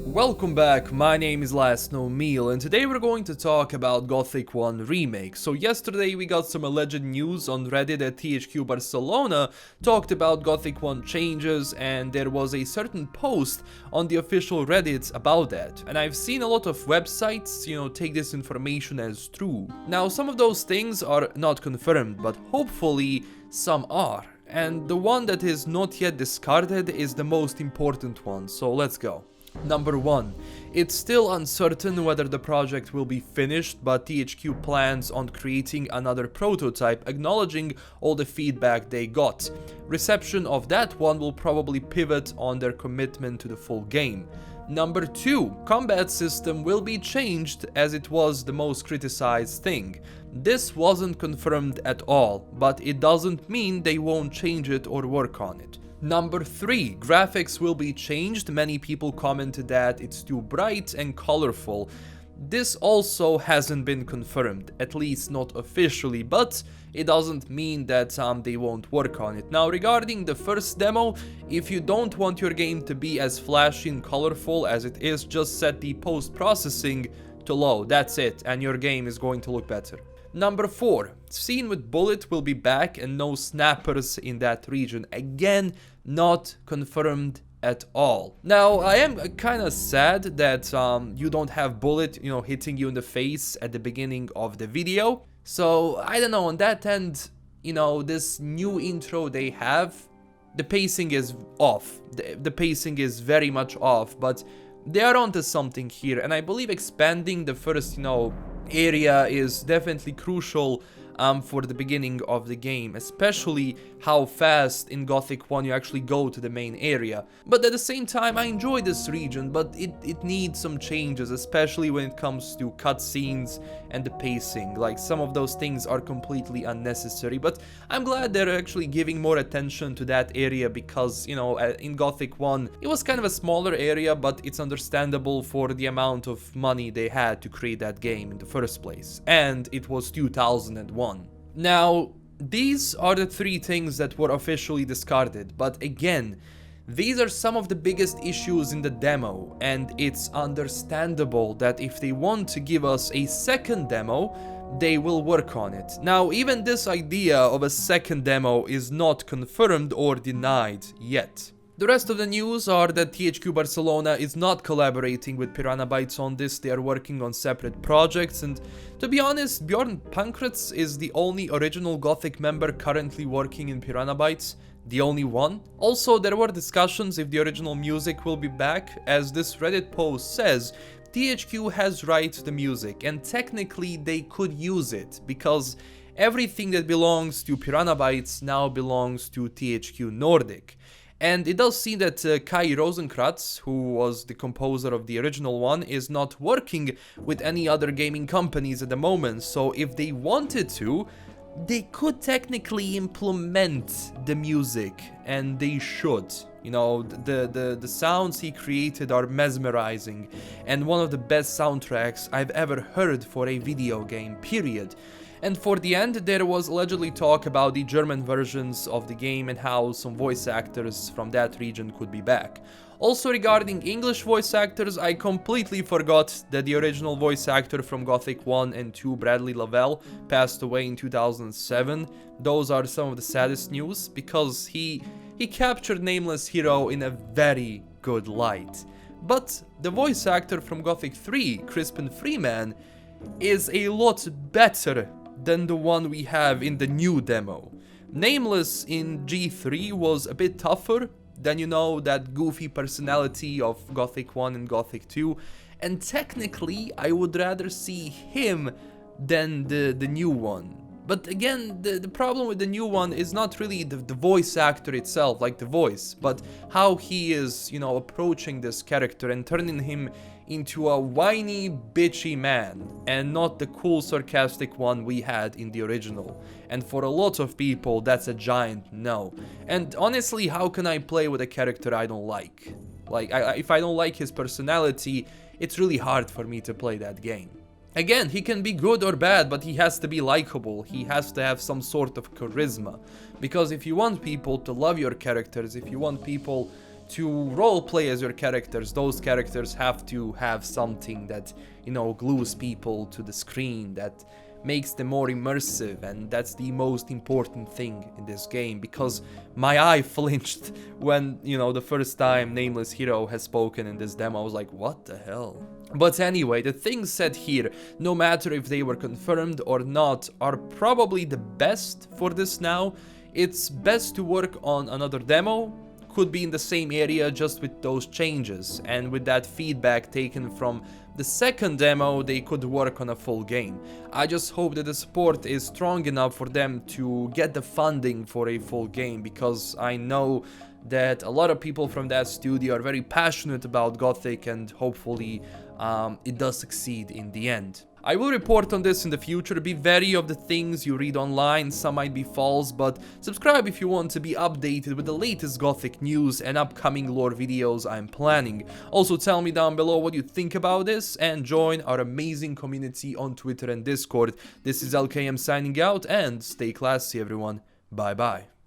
Welcome back, my name is LastKnownMeal and today we're going to talk about Gothic 1 Remake. So yesterday we got some alleged news on Reddit that THQ Barcelona talked about Gothic 1 changes, and there was a certain post on the official Reddit about that. And I've seen a lot of websites, take this information as true. Now some of those things are not confirmed, but hopefully some are. And the one that is not yet discarded is the most important one, so let's go. Number 1. It's still uncertain whether the project will be finished, but THQ plans on creating another prototype, acknowledging all the feedback they got. Reception of that one will probably pivot on their commitment to the full game. Number 2. Combat system will be changed, as it was the most criticized thing. This wasn't confirmed at all, but it doesn't mean they won't change it or work on it. Number 3. Graphics will be changed. Many people commented that it's too bright and colorful. This also hasn't been confirmed, at least not officially, but it doesn't mean that they won't work on it. Now, regarding the first demo, if you don't want your game to be as flashy and colorful as it is, just set the post-processing to low. That's it, and your game is going to look better. Number 4. Scene with Bullet will be back and no snappers in that region. Again, not confirmed at all. Now, I am kind of sad that you don't have Bullet, hitting you in the face at the beginning of the video. So, I don't know, on that end, this new intro they have, the pacing is off. The pacing is very much off, but they are onto something here, and I believe expanding the first, area is definitely crucial for the beginning of the game, especially how fast in Gothic 1 you actually go to the main area. But at the same time, I enjoy this region, but it needs some changes, especially when it comes to cutscenes and the pacing. Like, some of those things are completely unnecessary, but I'm glad they're actually giving more attention to that area because, in Gothic 1, it was kind of a smaller area, but it's understandable for the amount of money they had to create that game in the first place. And it was 2001. Now, these are the 3 things that were officially discarded, but again, these are some of the biggest issues in the demo, and it's understandable that if they want to give us a second demo, they will work on it. Now, even this idea of a second demo is not confirmed or denied yet. The rest of the news are that THQ Barcelona is not collaborating with Piranha Bytes on this. They are working on separate projects, and to be honest, Bjorn Pankratz is the only original Gothic member currently working in Piranha Bytes. The only one. Also, there were discussions if the original music will be back. As this Reddit post says, THQ has rights to the music, and technically they could use it, because everything that belongs to Piranha Bytes now belongs to THQ Nordic. And it does seem that Kai Rosenkratz, who was the composer of the original one, is not working with any other gaming companies at the moment, so if they wanted to, they could technically implement the music, and they should. The sounds he created are mesmerizing, and one of the best soundtracks I've ever heard for a video game, period. And for the end, there was allegedly talk about the German versions of the game and how some voice actors from that region could be back. Also, regarding English voice actors, I completely forgot that the original voice actor from Gothic 1 and 2, Bradley Lavelle, passed away in 2007. Those are some of the saddest news, because he captured Nameless Hero in a very good light. But the voice actor from Gothic 3, Crispin Freeman, is a lot better than the one we have in the new demo. Nameless in G3 was a bit tougher than, that goofy personality of Gothic 1 and Gothic 2, and technically I would rather see him than the new one. But again, the problem with the new one is not really the voice actor itself, like the voice, but how he is, approaching this character and turning him into a whiny, bitchy man, and not the cool, sarcastic one we had in the original. And for a lot of people, that's a giant no. And honestly, how can I play with a character I don't like? If I don't like his personality, it's really hard for me to play that game. Again, he can be good or bad, but he has to be likable. He has to have some sort of charisma. Because if you want people to love your characters, if you want people to roleplay as your characters, those characters have to have something that, you know, glues people to the screen, that makes them more immersive, and that's the most important thing in this game, because my eye flinched when, you know, the first time Nameless Hero has spoken in this demo. I was like, what the hell? But anyway, the things said here, no matter if they were confirmed or not, are probably the best for this now. It's best to work on another demo, could be in the same area just with those changes, and with that feedback taken from the second demo, they could work on a full game. I just hope that the support is strong enough for them to get the funding for a full game, because I know that a lot of people from that studio are very passionate about Gothic, and hopefully it does succeed in the end. I will report on this in the future. Be wary of the things you read online, some might be false, but subscribe if you want to be updated with the latest Gothic news and upcoming lore videos I'm planning. Also tell me down below what you think about this, and join our amazing community on Twitter and Discord. This is LKM signing out, and stay classy everyone. Bye bye.